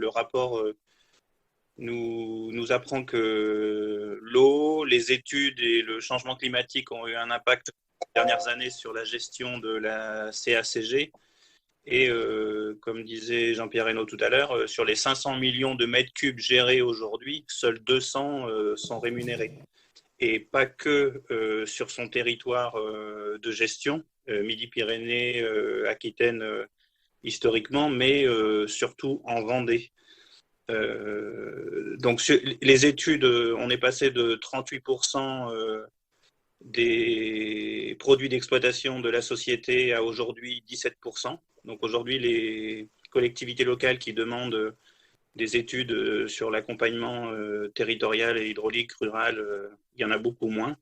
le rapport nous apprend que l'eau, les études et le changement climatique ont eu un impact ces dernières années sur la gestion de la CACG. Et comme disait Jean-Pierre Reynaud tout à l'heure, sur les 500 millions de mètres cubes gérés aujourd'hui, seuls 200 sont rémunérés. Et pas que sur son territoire de gestion, Midi-Pyrénées, Aquitaine historiquement, mais surtout en Vendée. Donc les études, on est passé de 38% des produits d'exploitation de la société à aujourd'hui 17%. Donc aujourd'hui, les collectivités locales qui demandent des études sur l'accompagnement territorial et hydraulique rural, il y en a beaucoup moins.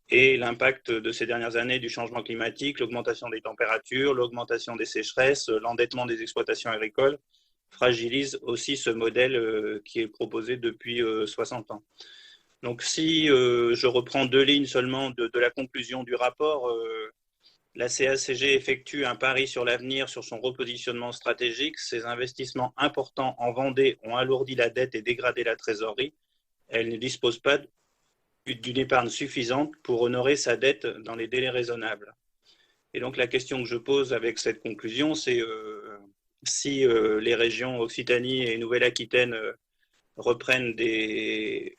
Et l'impact de ces dernières années du changement climatique, l'augmentation des températures, l'augmentation des sécheresses, l'endettement des exploitations agricoles fragilise aussi ce modèle qui est proposé depuis 60 ans. Donc si je reprends deux lignes seulement de la conclusion du rapport, la CACG effectue un pari sur l'avenir, sur son repositionnement stratégique. Ses investissements importants en Vendée ont alourdi la dette et dégradé la trésorerie. Elle ne dispose pas d'une épargne suffisante pour honorer sa dette dans les délais raisonnables. Et donc la question que je pose avec cette conclusion, c'est si les régions Occitanie et Nouvelle-Aquitaine reprennent et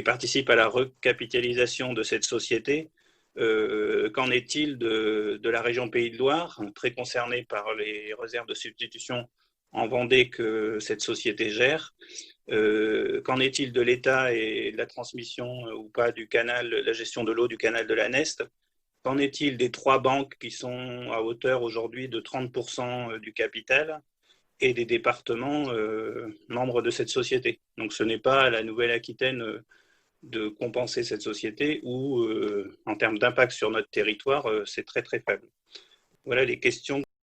participent à la recapitalisation de cette société, qu'en est-il de la région Pays de Loire, très concernée par les réserves de substitution en Vendée que cette société gère? Qu'en est-il de l'État et de la transmission ou pas du canal, la gestion de l'eau du canal de la Neste? Qu'en est-il des trois banques qui sont à hauteur aujourd'hui de 30% du capital et des départements membres de cette société? Donc ce n'est pas à la Nouvelle-Aquitaine de compenser cette société ou en termes d'impact sur notre territoire, c'est très très faible. Voilà les questions